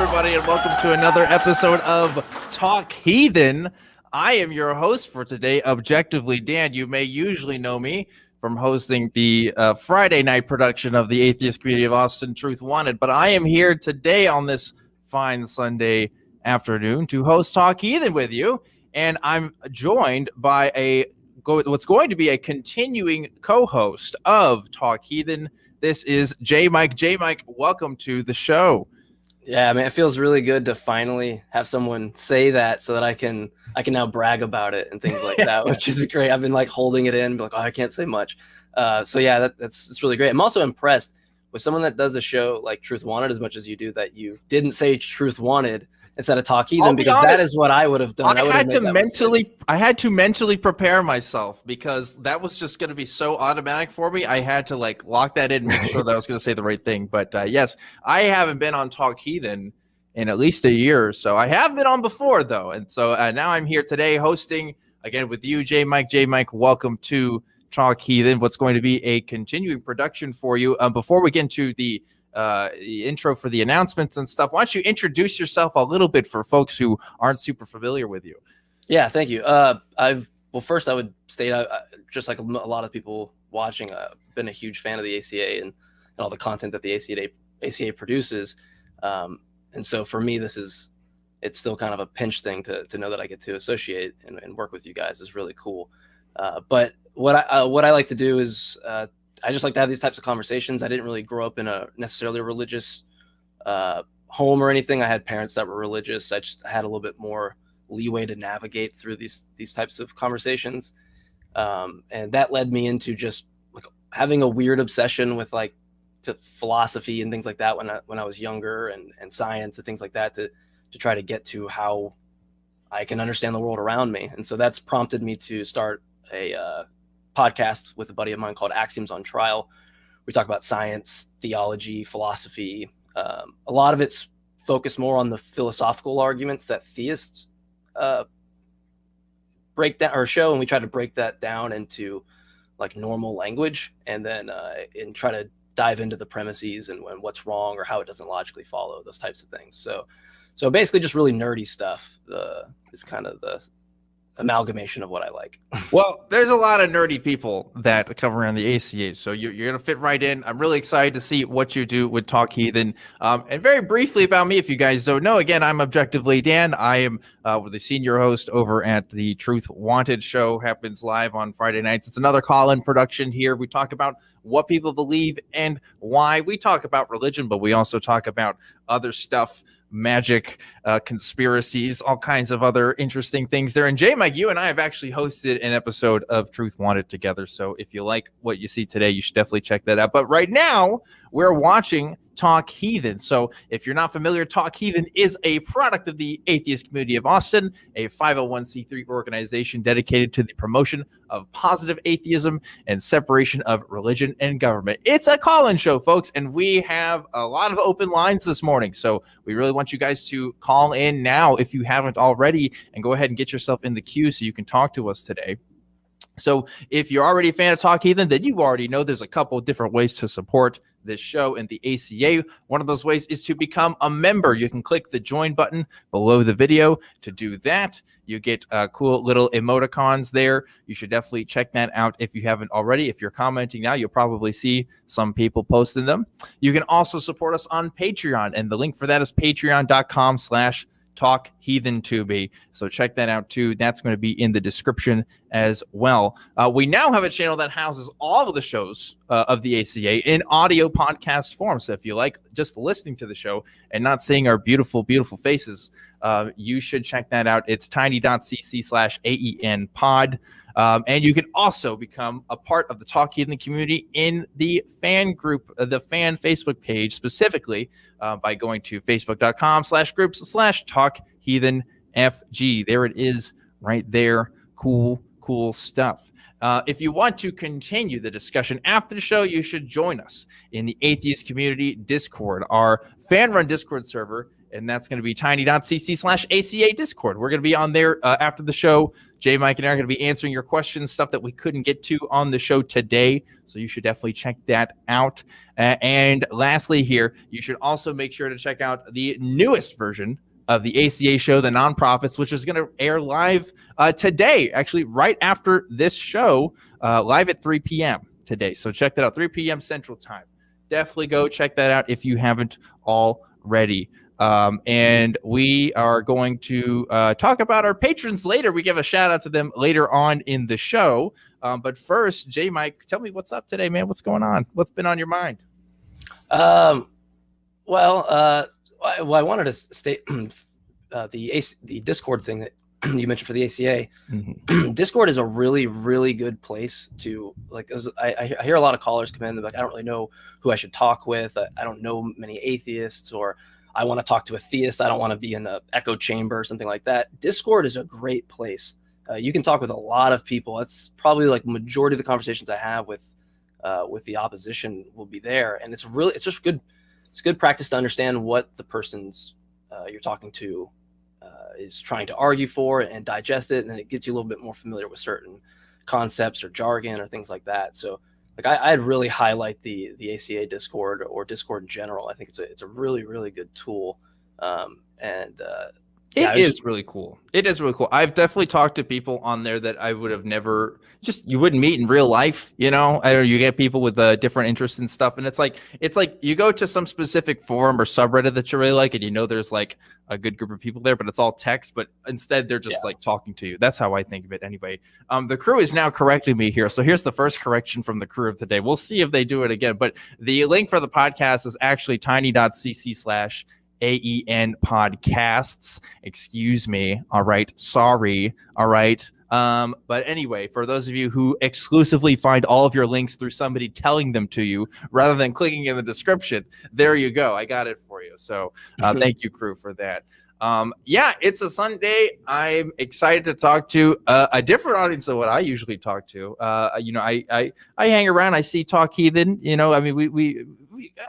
everybody, and welcome to another episode of Talk Heathen. I am your host for today, Objectively Dan. You may usually know me from hosting the Friday night production of the Atheist Community of Austin, Truth Wanted, but I am here today on this fine Sunday afternoon to host Talk Heathen with you, and I'm joined by what's going to be a continuing co-host of Talk Heathen. This is JMike. JMike, welcome to the show. Yeah, I mean, it feels really good to finally have someone say that so that I can now brag about it and things like that, which is great. I've been like holding it in, like, oh, I can't say much. So yeah, it's really great. I'm also impressed with someone that does a show like Truth Wanted as much as you do, that you didn't say Truth Wanted instead of Talk Heathen, because that is what I would have done. I had to mentally prepare myself, because that was just going to be so automatic for me. I had to like lock that in, make sure that I was going to say the right thing. But yes, I haven't been on Talk Heathen in at least a year or so. I have been on before though, and so now I'm here today hosting again with you, JMike. JMike, welcome to Talk Heathen. What's going to be a continuing production for you. Before we get into the intro for the announcements and stuff, why don't you introduce yourself a little bit for folks who aren't super familiar with you? Yeah, thank you. First I would state, just like a lot of people watching, I've been a huge fan of the ACA and all the content that the ACA produces. And so for me, it's still kind of a pinch thing to know that I get to associate and work with you guys is really cool. But what I like to do is, I just like to have these types of conversations. I didn't really grow up in a necessarily religious home or anything. I had parents that were religious. I just had a little bit more leeway to navigate through these types of conversations. And that led me into just like having a weird obsession with like philosophy and things like that when I was younger, and science and things like that, to try to get to how I can understand the world around me. And so that's prompted me to start a podcast with a buddy of mine called Axioms on Trial. We talk about science, theology, philosophy. A lot of it's focused more on the philosophical arguments that theists break down or show, and we try to break that down into like normal language, and then and try to dive into the premises and what's wrong or how it doesn't logically follow, those types of things. So basically just really nerdy stuff is kind of the amalgamation of what I like. Well, there's a lot of nerdy people that come around the ACA, so you're going to fit right in. I'm really excited to see what you do with Talk Heathen. And very briefly about me, if you guys don't know, again, I'm Objectively Dan. I am the senior host over at the Truth Wanted show. Happens live on Friday nights. It's another call-in production here. We talk about what people believe and why. We talk about religion, but we also talk about other stuff, magic, conspiracies, all kinds of other interesting things there. And JMike, you and I have actually hosted an episode of Truth Wanted together. So if you like what you see today, you should definitely check that out. But right now, we're watching Talk Heathen. So if you're not familiar, Talk Heathen is a product of the Atheist Community of Austin, a 501c3 organization dedicated to the promotion of positive atheism and separation of religion and government. It's a call-in show, folks, and we have a lot of open lines this morning. So we really want you guys to call in now if you haven't already, and go ahead and get yourself in the queue so you can talk to us today. So if you're already a fan of Talk Heathen, then you already know there's a couple of different ways to support this show and the ACA. One of those ways is to become a member. You can click the join button below the video to do that. You get cool little emoticons there. You should definitely check that out if you haven't already. If you're commenting now, you'll probably see some people posting them. You can also support us on Patreon, and the link for that is patreon.com/TalkHeathenTube. So check that out too. That's going to be in the description as well. We now have a channel that houses all of the shows of the ACA in audio podcast form. So if you like just listening to the show and not seeing our beautiful, beautiful faces, you should check that out. It's tiny.cc/AEN pod. And you can also become a part of the Talk Heathen community in the fan group, the fan Facebook page specifically, by going to facebook.com/groups/TalkHeathenFG. There it is right there. Cool stuff. If you want to continue the discussion after the show, you should join us in the Atheist Community Discord, our fan-run Discord server, and that's going to be tiny.cc/ACA Discord. We're going to be on there after the show, JMike and I are going to be answering your questions, stuff that we couldn't get to on the show today. So you should definitely check that out. And lastly here, you should also make sure to check out the newest version of the ACA show, The Nonprofits, which is going to air live today, actually right after this show, live at 3 p.m. today. So check that out, 3 p.m. Central Time. Definitely go check that out if you haven't already. And we are going to talk about our patrons later. We give a shout out to them later on in the show. But first, JMike, tell me what's up today, man. What's going on? What's been on your mind? I wanted to state the Discord thing that you mentioned for the ACA. Mm-hmm. Discord is a really, really good place to, like, I hear a lot of callers come in, they're like, I don't really know who I should talk with. I don't know many atheists, or I want to talk to a theist. I don't want to be in an echo chamber or something like that. Discord is a great place. You can talk with a lot of people. That's probably like majority of the conversations I have with the opposition will be there. And it's just good. It's good practice to understand what the person's you're talking to is trying to argue for, and digest it. And then it gets you a little bit more familiar with certain concepts or jargon or things like that. So like I'd really highlight the ACA Discord, or Discord in general. I think it's a really, really good tool. It is really cool. It is really cool. I've definitely talked to people on there that I would have never you wouldn't meet in real life. You know, I don't know, you get people with different interests and stuff. And it's like you go to some specific forum or subreddit that you really like, and you know, there's like a good group of people there, but it's all text, but instead they're just like talking to you. That's how I think of it anyway. The crew is now correcting me here. So here's the first correction from the crew of today. We'll see if they do it again, but the link for the podcast is actually tiny.cc/AEN podcasts. Excuse me. All right. Sorry. All right. But anyway, for those of you who exclusively find all of your links through somebody telling them to you rather than clicking in the description, there you go. I got it for you. So thank you, crew, for that. It's a Sunday. I'm excited to talk to a different audience than what I usually talk to. I hang around. I see Talk Heathen. You know, I mean, we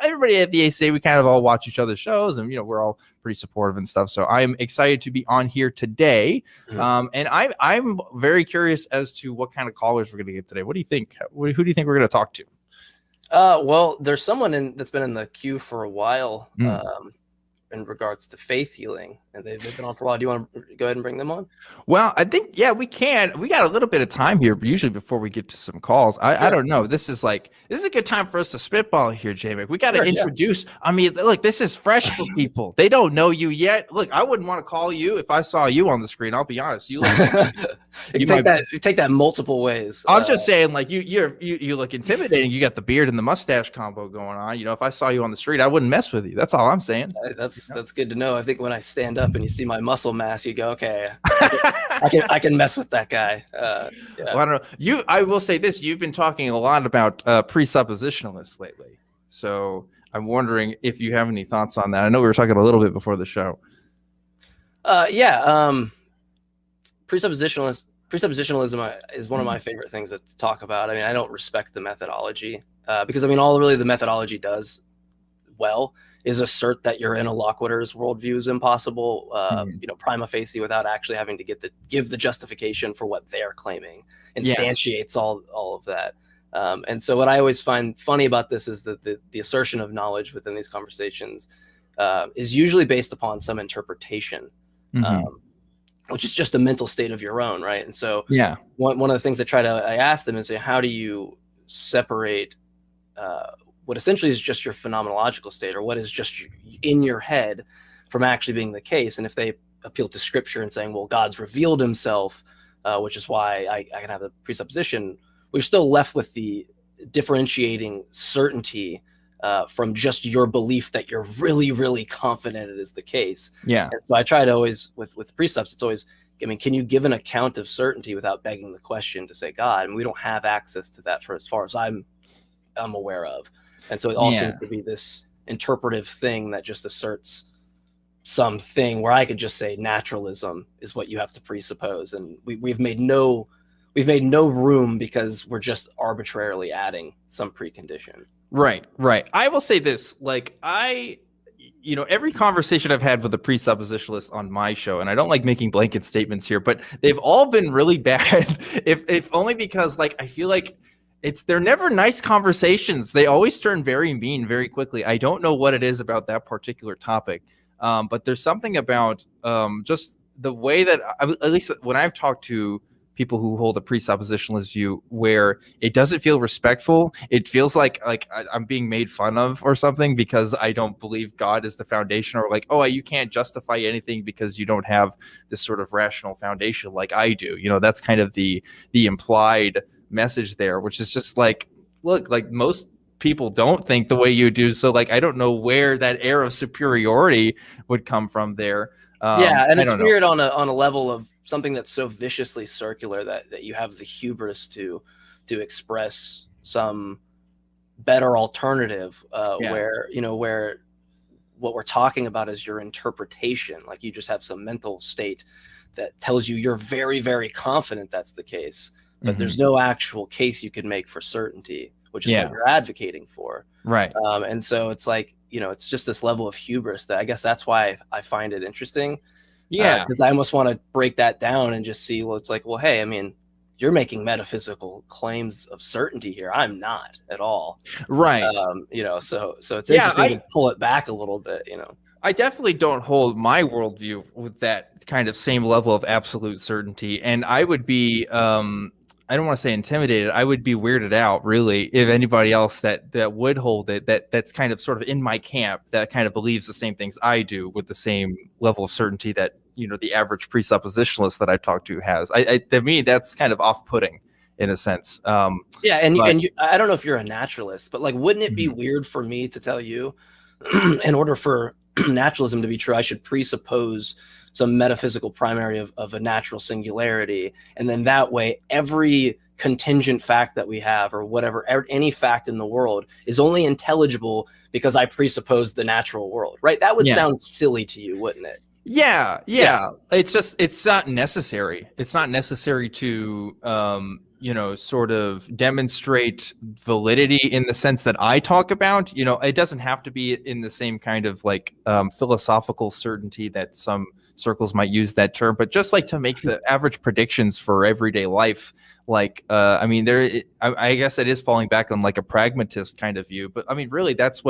everybody at the ACA, we kind of all watch each other's shows, and you know, we're all pretty supportive and stuff. So I'm excited to be on here today. And I'm very curious as to what kind of callers we're going to get today. What do you think? Who do you think we're going to talk to? Well, there's someone that's been in the queue for a while. In regards to faith healing, and they've been on for a while. Do you want to go ahead and bring them on? Well, I think, we can. We got a little bit of time here, usually before we get to some calls. I don't know. This is a good time for us to spitball here, JMike. We got to introduce. Yeah. I mean, look, this is fresh for people. They don't know you yet. Look, I wouldn't want to call you if I saw you on the screen. I'll be honest. You look you take that multiple ways. I'm just saying, like, you look intimidating. You got the beard and the mustache combo going on. You know, if I saw you on the street, I wouldn't mess with you. That's all I'm saying. That's good to know. I think when I stand up and you see my muscle mass, you go, okay, I can mess with that guy. Well, I don't know. I will say this: you've been talking a lot about presuppositionalists lately, so I'm wondering if you have any thoughts on that. I know we were talking a little bit before the show. Presuppositionalism is one of my favorite things to talk about. I mean, I don't respect the methodology because I mean, all really the methodology does is assert that your interlocutor's worldview is impossible, prima facie, without actually having to give the justification for what they're claiming, instantiates all of that. And so what I always find funny about this is that the assertion of knowledge within these conversations is usually based upon some interpretation, which is just a mental state of your own, right? And so one of the things I ask them is, how do you separate what essentially is just your phenomenological state, or what is just in your head, from actually being the case? And if they appeal to scripture and saying, well, God's revealed himself, which is why I can have the presupposition, we're still left with the differentiating certainty from just your belief that you're really, really confident it is the case. Yeah. And so I try to always, with precepts, it's always, I mean, can you give an account of certainty without begging the question to say God? And we don't have access to that for as far as I'm aware of. And so it all seems to be this interpretive thing that just asserts something, where I could just say naturalism is what you have to presuppose. And we've made no room, because we're just arbitrarily adding some precondition. Right. I will say this, like, every conversation I've had with a presuppositionalist on my show, and I don't like making blanket statements here, but they've all been really bad. if only because like I feel like they're never nice conversations. They always turn very mean very quickly. I don't know what it is about that particular topic, but there's something about just the way that at least when I've talked to people who hold a presuppositionalist view, where it doesn't feel respectful. It feels like I'm being made fun of or something because I don't believe God is the foundation, or like, oh, you can't justify anything because you don't have this sort of rational foundation like I do. That's kind of the implied message there, which is just like, look, like most people don't think the way you do. So like, I don't know where that air of superiority would come from there. And it's weird on a level of something that's so viciously circular that you have the hubris to express some better alternative where what we're talking about is your interpretation. Like you just have some mental state that tells you you're very, very confident that's the case, but there's no actual case you can make for certainty, which is what you're advocating for. Right. And so it's like, it's just this level of hubris that I guess that's why I find it interesting. Yeah. Because I almost want to break that down and just see, well, it's like, well, hey, I mean, you're making metaphysical claims of certainty here. I'm not at all. Right. So it's interesting to pull it back a little bit, I definitely don't hold my worldview with that kind of same level of absolute certainty. And I would be, I don't want to say intimidated. I would be weirded out, really, if anybody else that would hold it, that's kind of sort of in my camp, that kind of believes the same things I do with the same level of certainty that, the average presuppositionalist that I've talked to has. To me, that's kind of off-putting in a sense. I don't know if you're a naturalist, but like, wouldn't it be weird for me to tell you, in order for naturalism to be true, I should presuppose some metaphysical primary of a natural singularity, and then that way every contingent fact that we have, or whatever, any fact in the world, is only intelligible because I presuppose the natural world, right? That would sound silly to you, wouldn't it? Yeah. It's not necessary. It's not necessary to sort of demonstrate validity in the sense that I talk about. It doesn't have to be in the same kind of like philosophical certainty that some circles might use that term, but just like to make the average predictions for everyday life. Like, I guess it is falling back on like a pragmatist kind of view, but I mean, really, that's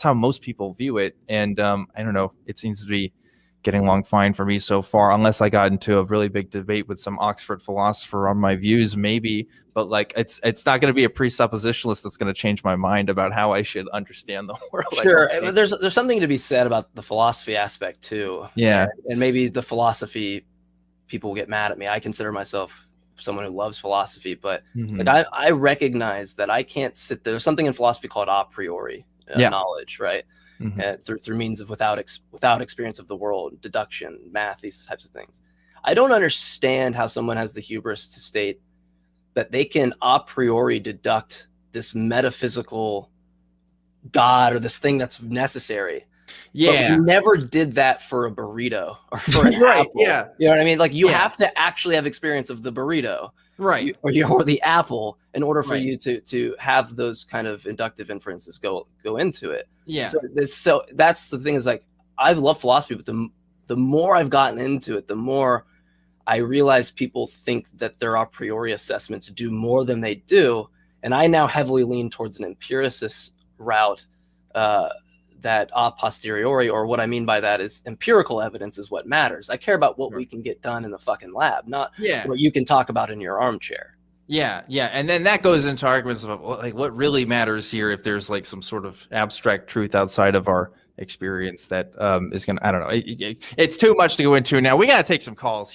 how most people view it. And I don't know, it seems to be getting along fine for me so far, unless I got into a really big debate with some Oxford philosopher on my views, maybe. But like, it's not going to be a presuppositionalist that's going to change my mind about how I should understand the world. Sure, there's something to be said about the philosophy aspect too. Yeah, and maybe the philosophy people will get mad at me. I consider myself someone who loves philosophy, but like I recognize that I can't sit there. There's something in philosophy called a priori knowledge, right? Through means of without experience of the world, deduction, math, these types of things. I don't understand how someone has the hubris to state that they can a priori deduct this metaphysical God or this thing that's necessary. Yeah, but we never did that for a burrito or for an apple. Yeah, you know what I mean. Like you have to actually have experience of the burrito, right, or the apple, in order for you to have those kind of inductive inferences go into it. Yeah. So that's the thing, is like, I love philosophy, but the more I've gotten into it, the more I realize people think that their a priori assessments do more than they do, and I now heavily lean towards an empiricist route. That a posteriori, or what I mean by that is empirical evidence, is what matters. I care about what we can get done in the fucking lab, not what you can talk about in your armchair. Yeah. And then that goes into arguments about like what really matters here, if there's like some sort of abstract truth outside of our experience that is going to, I don't know. It's too much to go into now. We got to take some calls.